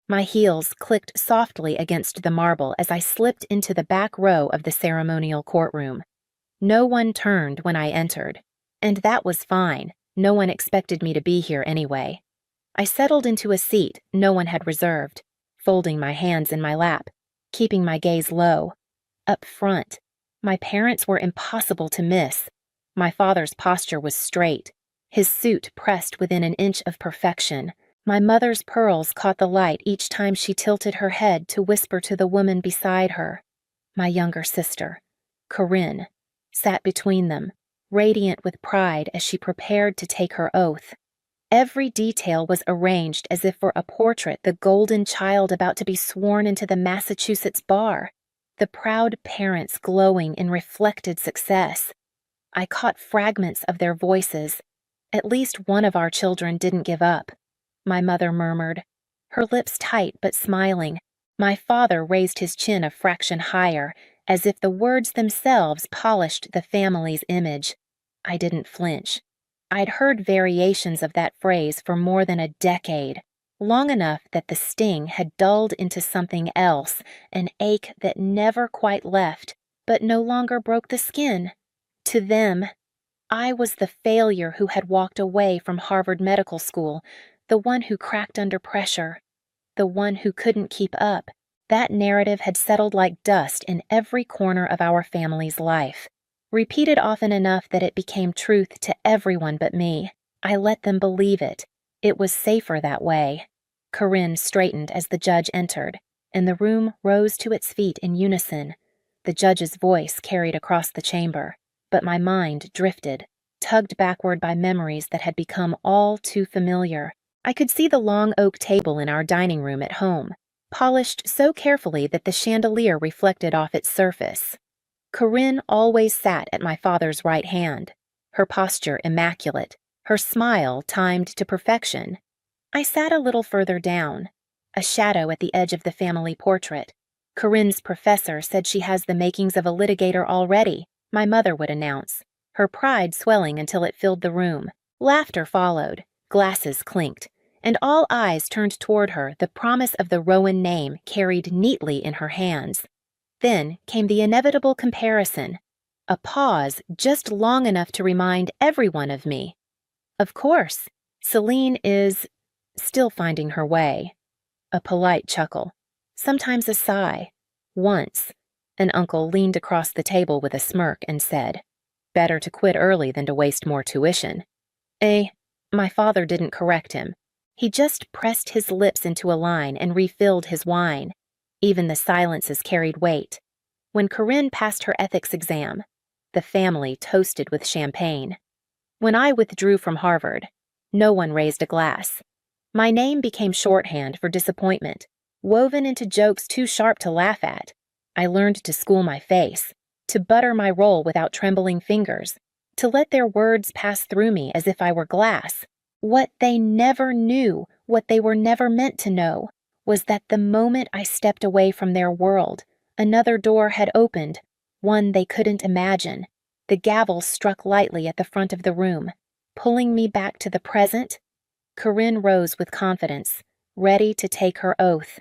My heels clicked softly against the marble as I slipped into the back row of the ceremonial courtroom. No one turned when I entered, and that was fine. No one expected me to be here anyway. I settled into a seat no one had reserved, folding my hands in my lap, keeping my gaze low. Up front, my parents were impossible to miss. My father's posture was straight, his suit pressed within an inch of perfection. My mother's pearls caught the light each time she tilted her head to whisper to the woman beside her. My younger sister, Corinne, sat between them, radiant with pride as she prepared to take her oath. Every detail was arranged as if for a portrait, the golden child about to be sworn into the Massachusetts bar, the proud parents glowing in reflected success. I caught fragments of their voices. At least one of our children didn't give up, my mother murmured, her lips tight but smiling. My father raised his chin a fraction higher, as if the words themselves polished the family's image. I didn't flinch. I'd heard variations of that phrase for more than a decade, long enough that the sting had dulled into something else, an ache that never quite left, but no longer broke the skin. To them, I was the failure who had walked away from Harvard Medical School, the one who cracked under pressure, the one who couldn't keep up. That narrative had settled like dust in every corner of our family's life, repeated often enough that it became truth to everyone but me. I let them believe it. It was safer that way. Corinne straightened as the judge entered, and the room rose to its feet in unison. The judge's voice carried across the chamber, but my mind drifted, tugged backward by memories that had become all too familiar. I could see the long oak table in our dining room at home, polished so carefully that the chandelier reflected off its surface. Corinne always sat at my father's right hand, her posture immaculate, her smile timed to perfection. I sat a little further down, a shadow at the edge of the family portrait. Corinne's professor said she has the makings of a litigator already, my mother would announce, her pride swelling until it filled the room. Laughter followed, glasses clinked, and all eyes turned toward her, the promise of the Rowan name carried neatly in her hands. Then came the inevitable comparison, a pause just long enough to remind everyone of me. Of course, Celine is still finding her way. A polite chuckle, sometimes a sigh. Once, an uncle leaned across the table with a smirk and said, "Better to quit early than to waste more tuition." My father didn't correct him. He just pressed his lips into a line and refilled his wine. Even the silences carried weight. When Corinne passed her ethics exam, the family toasted with champagne. When I withdrew from Harvard, no one raised a glass. My name became shorthand for disappointment, woven into jokes too sharp to laugh at. I learned to school my face, to butter my roll without trembling fingers, to let their words pass through me as if I were glass. What they never knew, what they were never meant to know, was that the moment I stepped away from their world, another door had opened, one they couldn't imagine. The gavel struck lightly at the front of the room, pulling me back to the present. Corinne rose with confidence, ready to take her oath,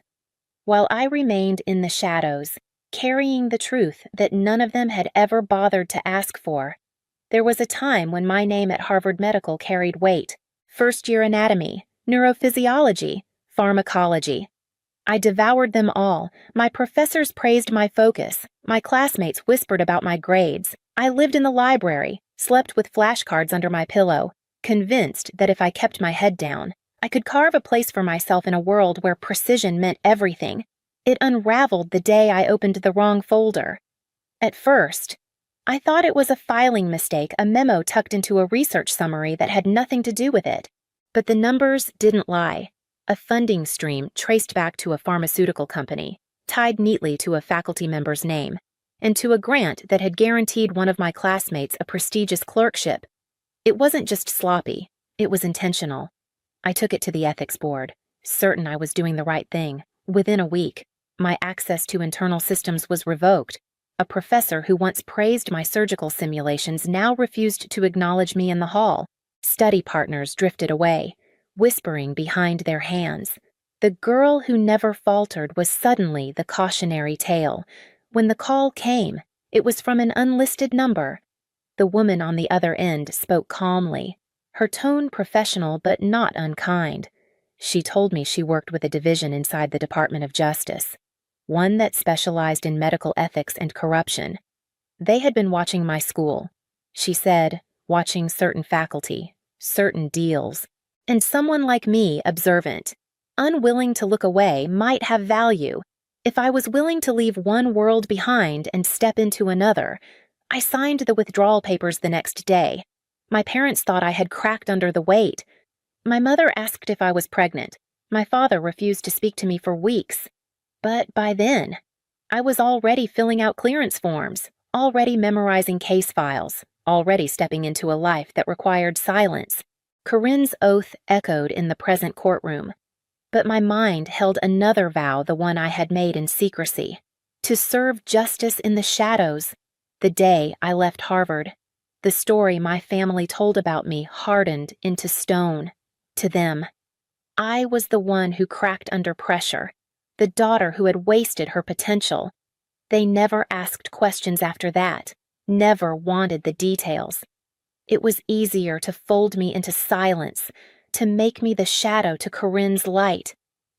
while I remained in the shadows, carrying the truth that none of them had ever bothered to ask for. There was a time when my name at Harvard Medical carried weight. First-year anatomy, neurophysiology, pharmacology. I devoured them all. My professors praised my focus. My classmates whispered about my grades. I lived in the library, slept with flashcards under my pillow, convinced that if I kept my head down, I could carve a place for myself in a world where precision meant everything. It unraveled the day I opened the wrong folder. At first, I thought it was a filing mistake, a memo tucked into a research summary that had nothing to do with it. But the numbers didn't lie. A funding stream traced back to a pharmaceutical company, tied neatly to a faculty member's name, and to a grant that had guaranteed one of my classmates a prestigious clerkship. It wasn't just sloppy, it was intentional. I took it to the ethics board, certain I was doing the right thing. Within a week, my access to internal systems was revoked. A professor who once praised my surgical simulations now refused to acknowledge me in the hall. Study partners drifted away, whispering behind their hands. The girl who never faltered was suddenly the cautionary tale. When the call came, it was from an unlisted number. The woman on the other end spoke calmly, her tone professional but not unkind. She told me she worked with a division inside the Department of Justice, one that specialized in medical ethics and corruption. They had been watching my school. She said, watching certain faculty, certain deals, and someone like me observant, unwilling to look away, might have value. If I was willing to leave one world behind and step into another, I signed the withdrawal papers the next day. My parents thought I had cracked under the weight. My mother asked if I was pregnant. My father refused to speak to me for weeks. But by then, I was already filling out clearance forms, already memorizing case files, already stepping into a life that required silence. Corinne's oath echoed in the present courtroom. But my mind held another vow, the one I had made in secrecy, to serve justice in the shadows. The day I left Harvard, the story my family told about me hardened into stone. To them, I was the one who cracked under pressure, the daughter who had wasted her potential. They never asked questions after that, never wanted the details. It was easier to fold me into silence, to make me the shadow to Corinne's light.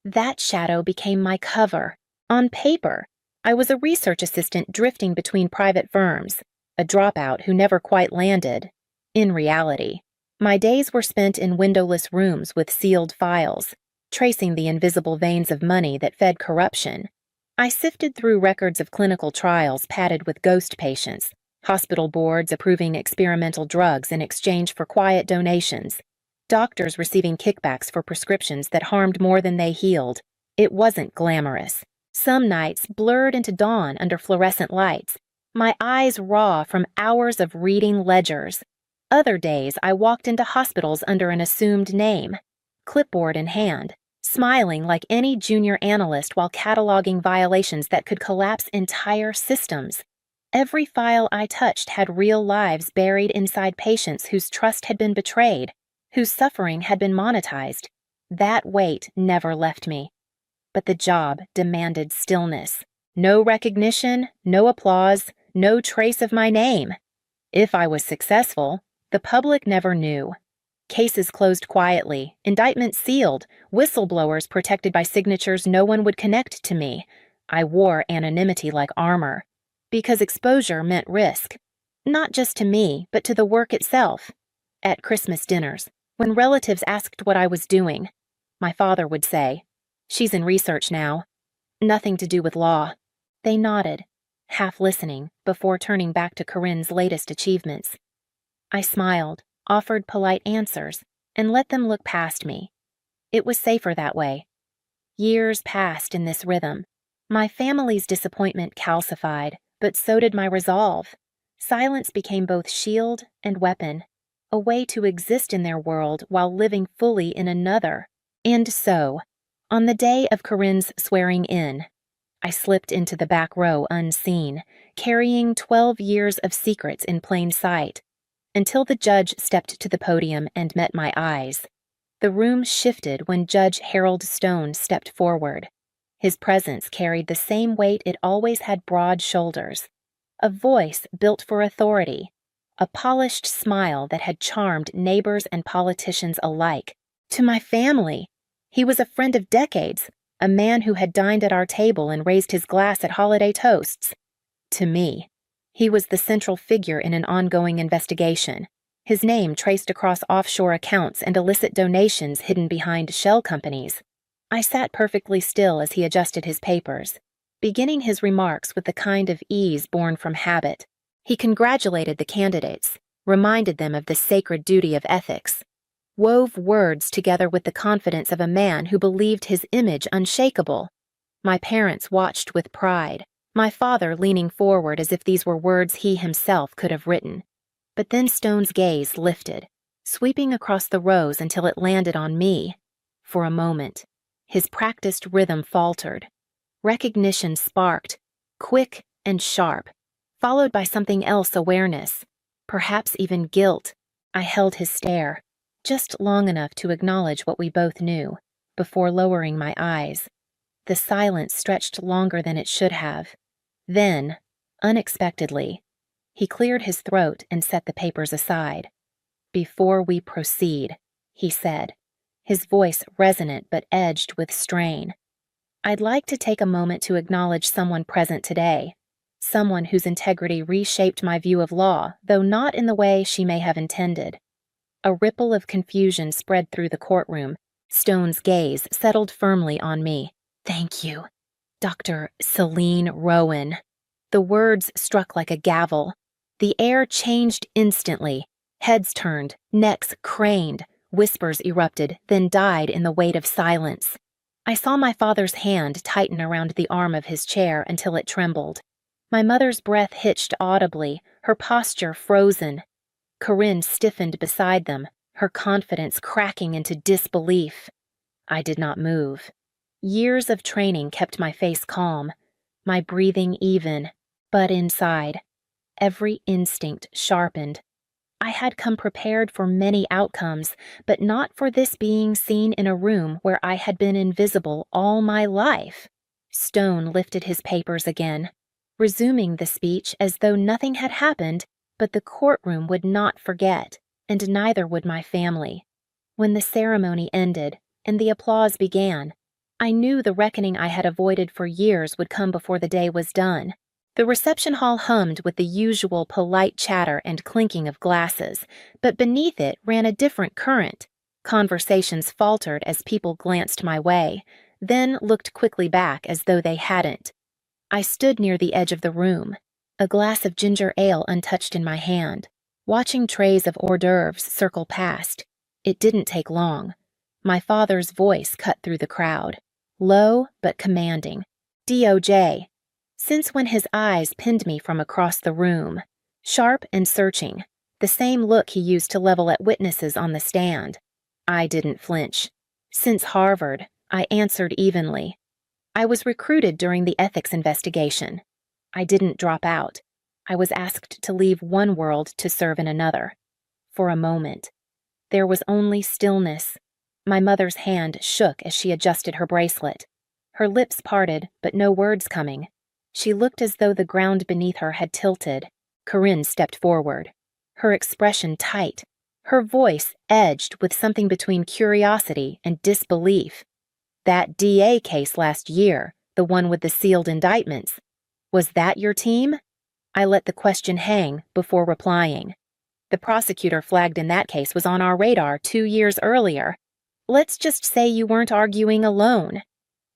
That shadow became my cover. On paper, I was a research assistant drifting between private firms, a dropout who never quite landed. In reality, my days were spent in windowless rooms with sealed files, tracing the invisible veins of money that fed corruption. I sifted through records of clinical trials padded with ghost patients, hospital boards approving experimental drugs in exchange for quiet donations, doctors receiving kickbacks for prescriptions that harmed more than they healed. It wasn't glamorous. Some nights blurred into dawn under fluorescent lights, my eyes raw from hours of reading ledgers. Other days I walked into hospitals under an assumed name, clipboard in hand, smiling like any junior analyst while cataloging violations that could collapse entire systems. Every file I touched had real lives buried inside patients whose trust had been betrayed, whose suffering had been monetized. That weight never left me. But the job demanded stillness. No recognition, no applause, no trace of my name. If I was successful, the public never knew. Cases closed quietly, indictments sealed, whistleblowers protected by signatures no one would connect to me. I wore anonymity like armor, because exposure meant risk, not just to me, but to the work itself. At Christmas dinners, when relatives asked what I was doing, my father would say, "She's in research now. Nothing to do with law." They nodded, half listening, before turning back to Corinne's latest achievements. I smiled, offered polite answers, and let them look past me. It was safer that way. Years passed in this rhythm. My family's disappointment calcified, but so did my resolve. Silence became both shield and weapon, a way to exist in their world while living fully in another. And so, on the day of Corinne's swearing in, I slipped into the back row unseen, carrying 12 years of secrets in plain sight, until the judge stepped to the podium and met my eyes. The room shifted when Judge Harold Stone stepped forward. His presence carried the same weight it always had: broad shoulders, a voice built for authority, a polished smile that had charmed neighbors and politicians alike. To my family, he was a friend of decades, a man who had dined at our table and raised his glass at holiday toasts. To me, he was the central figure in an ongoing investigation, his name traced across offshore accounts and illicit donations hidden behind shell companies. I sat perfectly still as he adjusted his papers, beginning his remarks with the kind of ease born from habit. He congratulated the candidates, reminded them of the sacred duty of ethics, wove words together with the confidence of a man who believed his image unshakable. My parents watched with pride, my father leaning forward as if these were words he himself could have written. But then Stone's gaze lifted, sweeping across the rows until it landed on me. For a moment, his practiced rhythm faltered. Recognition sparked, quick and sharp, followed by something else: awareness, perhaps even guilt. I held his stare, just long enough to acknowledge what we both knew. before lowering my eyes. The silence stretched longer than it should have. Then, unexpectedly, he cleared his throat and set the papers aside. "Before we proceed," he said, his voice resonant but edged with strain, "I'd like to take a moment to acknowledge someone present today, someone whose integrity reshaped my view of law, though not in the way she may have intended." A ripple of confusion spread through the courtroom. Stone's gaze settled firmly on me. "Thank you, Dr. Celine Rowan." The words struck like a gavel. The air changed instantly. Heads turned, necks craned, whispers erupted, then died in the weight of silence. I saw my father's hand tighten around the arm of his chair until it trembled. My mother's breath hitched audibly, her posture frozen. Corinne stiffened beside them, her confidence cracking into disbelief. I did not move. Years of training kept my face calm, my breathing even, but inside, every instinct sharpened. I had come prepared for many outcomes, but not for this being seen in a room where I had been invisible all my life. Stone lifted his papers again, resuming the speech as though nothing had happened, but the courtroom would not forget, and neither would my family. When the ceremony ended and the applause began, I knew the reckoning I had avoided for years would come before the day was done. The reception hall hummed with the usual polite chatter and clinking of glasses, but beneath it ran a different current. Conversations faltered as people glanced my way, then looked quickly back as though they hadn't. I stood near the edge of the room, a glass of ginger ale untouched in my hand, watching trays of hors d'oeuvres circle past. It didn't take long. My father's voice cut through the crowd, low but commanding. "DOJ." Since when his eyes pinned me from across the room, sharp and searching, the same look he used to level at witnesses on the stand. I didn't flinch. Since Harvard, I answered evenly. I was recruited during the ethics investigation. I didn't drop out. I was asked to leave one world to serve in another. For a moment, there was only stillness. My mother's hand shook as she adjusted her bracelet. Her lips parted, but no words coming. She looked as though the ground beneath her had tilted. Corinne stepped forward, her expression tight, her voice edged with something between curiosity and disbelief. "That DA case last year, the one with the sealed indictments, was that your team?" I let the question hang before replying. "The prosecutor flagged in that case was on our radar 2 years earlier. Let's just say you weren't arguing alone."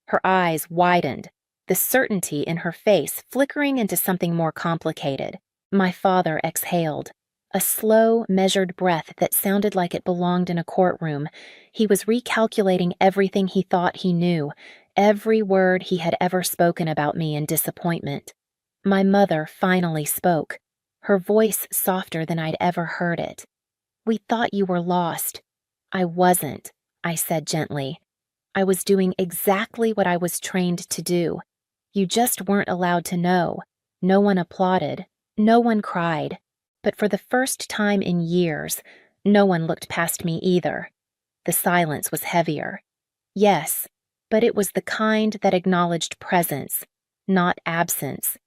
Her eyes widened, the certainty in her face flickering into something more complicated. My father exhaled, a slow, measured breath that sounded like it belonged in a courtroom. He was recalculating everything he thought he knew, every word he had ever spoken about me in disappointment. My mother finally spoke, her voice softer than I'd ever heard it. "We thought you were lost." "I wasn't," I said gently. "I was doing exactly what I was trained to do. You just weren't allowed to know. No one applauded. No one cried. But for the first time in years, no one looked past me either." The silence was heavier. Yes, but it was the kind that acknowledged presence, not absence.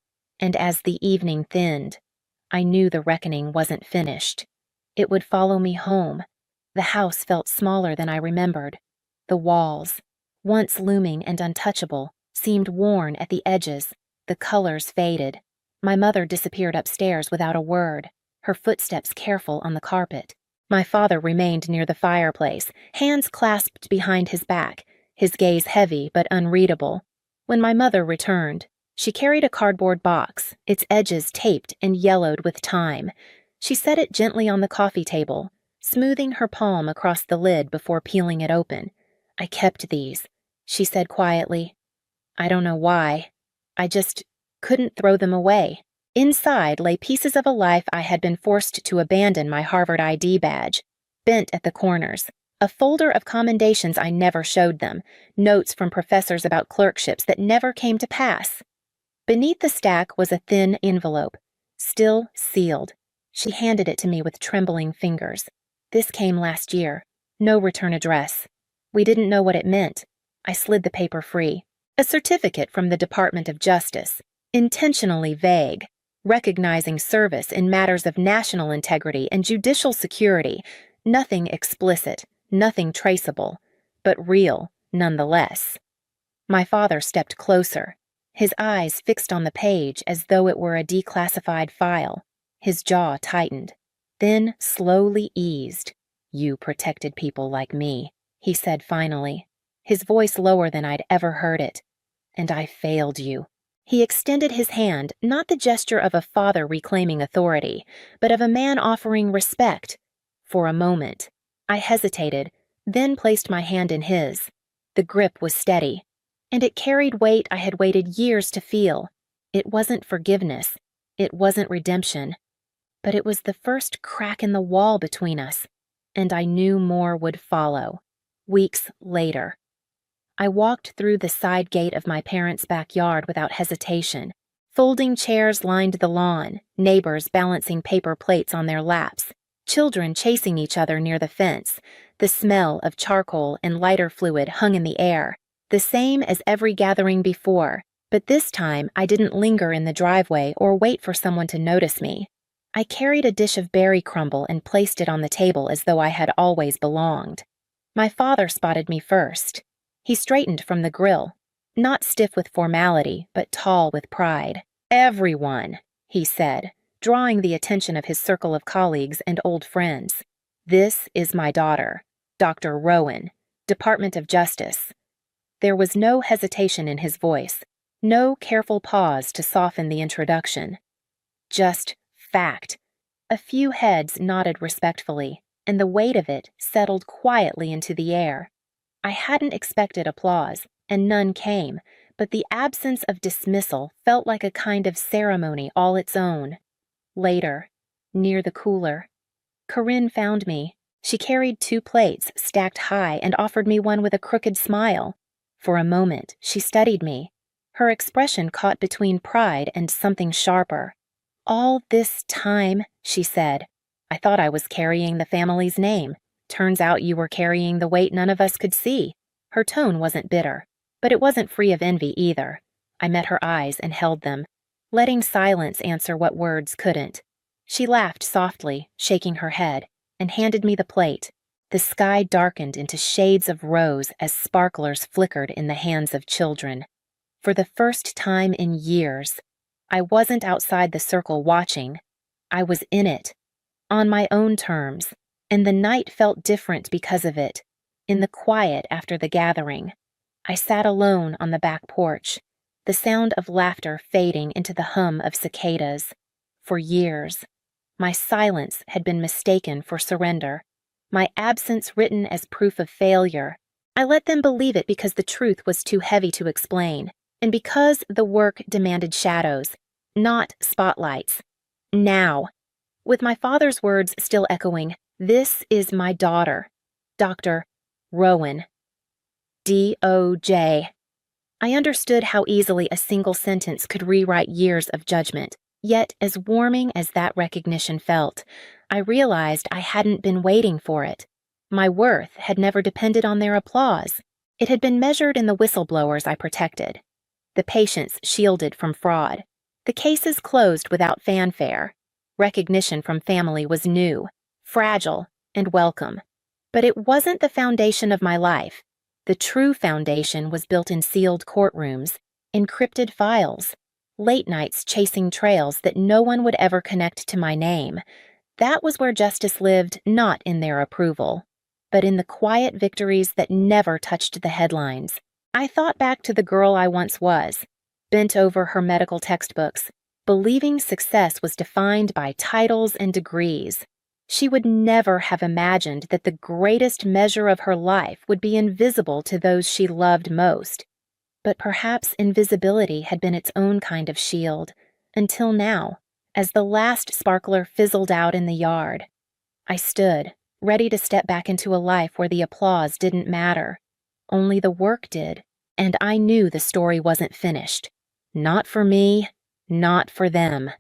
And as the evening thinned, I knew the reckoning wasn't finished. It would follow me home. The house felt smaller than I remembered. The walls, once looming and untouchable, seemed worn at the edges. The colors faded. My mother disappeared upstairs without a word, her footsteps careful on the carpet. My father remained near the fireplace, hands clasped behind his back, his gaze heavy but unreadable. When my mother returned, she carried a cardboard box, its edges taped and yellowed with time. She set it gently on the coffee table, smoothing her palm across the lid before peeling it open. "I kept these," she said quietly. "I don't know why. I just couldn't throw them away." Inside lay pieces of a life I had been forced to abandon my Harvard ID badge, bent at the corners, a folder of commendations I never showed them, notes from professors about clerkships that never came to pass. Beneath the stack was a thin envelope, still sealed. She handed it to me with trembling fingers. "This came last year. No return address." We didn't know what it meant. I slid the paper free. A certificate from the Department of Justice, intentionally vague, recognizing service in matters of national integrity and judicial security, nothing explicit, nothing traceable, but real nonetheless. My father stepped closer, his eyes fixed on the page as though it were a declassified file. His jaw tightened, then slowly eased. "You protected people like me," he said finally, his voice lower than I'd ever heard it. "And I failed you." He extended his hand, not the gesture of a father reclaiming authority, but of a man offering respect. For a moment, I hesitated, then placed my hand in his. The grip was steady, and it carried weight I had waited years to feel. It wasn't forgiveness, it wasn't redemption, but it was the first crack in the wall between us, and I knew more would follow. Weeks later, I walked through the side gate of my parents' backyard without hesitation. Folding chairs lined the lawn, neighbors balancing paper plates on their laps, children chasing each other near the fence. The smell of charcoal and lighter fluid hung in the air, the same as every gathering before, but this time I didn't linger in the driveway or wait for someone to notice me. I carried a dish of berry crumble and placed it on the table as though I had always belonged. My father spotted me first. He straightened from the grill, not stiff with formality, but tall with pride. "Everyone," he said, drawing the attention of his circle of colleagues and old friends. "This is my daughter, Dr. Rowan, Department of Justice." There was no hesitation in his voice, no careful pause to soften the introduction. Just fact. A few heads nodded respectfully, and the weight of it settled quietly into the air. I hadn't expected applause, and none came, but the absence of dismissal felt like a kind of ceremony all its own. Later, near the cooler, Corinne found me. She carried 2 plates stacked high and offered me one with a crooked smile. For a moment, she studied me, her expression caught between pride and something sharper. "All this time," she said, "I thought I was carrying the family's name. Turns out you were carrying the weight none of us could see." Her tone wasn't bitter, but it wasn't free of envy either. I met her eyes and held them, letting silence answer what words couldn't. She laughed softly, shaking her head, and handed me the plate. The sky darkened into shades of rose as sparklers flickered in the hands of children. For the first time in years, I wasn't outside the circle watching. I was in it, on my own terms, and the night felt different because of it. In the quiet after the gathering, I sat alone on the back porch, the sound of laughter fading into the hum of cicadas. For years, my silence had been mistaken for surrender, my absence written as proof of failure. I let them believe it because the truth was too heavy to explain, and because the work demanded shadows, not spotlights. Now, with my father's words still echoing, "This is my daughter, Dr. Rowan. D.O.J." I understood how easily a single sentence could rewrite years of judgment. Yet, as warming as that recognition felt, I realized I hadn't been waiting for it. My worth had never depended on their applause. It had been measured in the whistleblowers I protected, the patients shielded from fraud, the cases closed without fanfare. Recognition from family was new, fragile, and welcome. But it wasn't the foundation of my life. The true foundation was built in sealed courtrooms, encrypted files, late nights chasing trails that no one would ever connect to my name. That was where justice lived, not in their approval, but in the quiet victories that never touched the headlines. I thought back to the girl I once was, bent over her medical textbooks, believing success was defined by titles and degrees. She would never have imagined that the greatest measure of her life would be invisible to those she loved most. But perhaps invisibility had been its own kind of shield, until now, as the last sparkler fizzled out in the yard. I stood, ready to step back into a life where the applause didn't matter. Only the work did, and I knew the story wasn't finished. Not for me, not for them.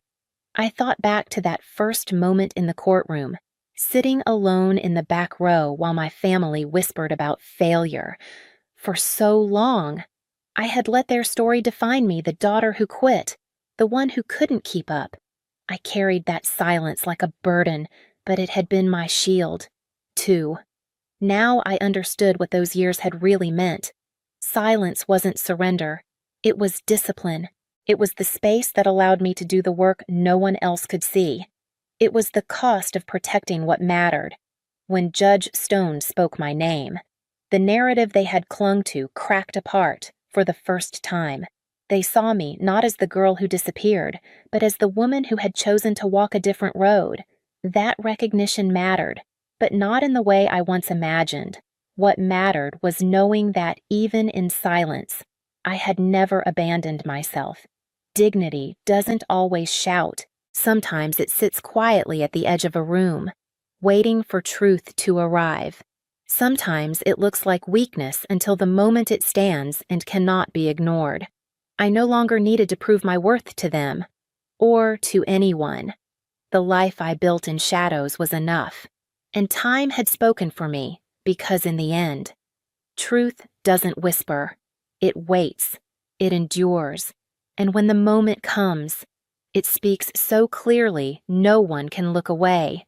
I thought back to that first moment in the courtroom, sitting alone in the back row while my family whispered about failure. For so long, I had let their story define me, the daughter who quit, the one who couldn't keep up. I carried that silence like a burden, but it had been my shield, too. Now I understood what those years had really meant. Silence wasn't surrender. It was discipline. It was the space that allowed me to do the work no one else could see. It was the cost of protecting what mattered. When Judge Stone spoke my name, the narrative they had clung to cracked apart for the first time. They saw me not as the girl who disappeared, but as the woman who had chosen to walk a different road. That recognition mattered, but not in the way I once imagined. What mattered was knowing that even in silence, I had never abandoned myself. Dignity doesn't always shout. Sometimes it sits quietly at the edge of a room, waiting for truth to arrive. Sometimes it looks like weakness until the moment it stands and cannot be ignored. I no longer needed to prove my worth to them, or to anyone. The life I built in shadows was enough, and time had spoken for me, because in the end, truth doesn't whisper. It waits, it endures, and when the moment comes, it speaks so clearly no one can look away.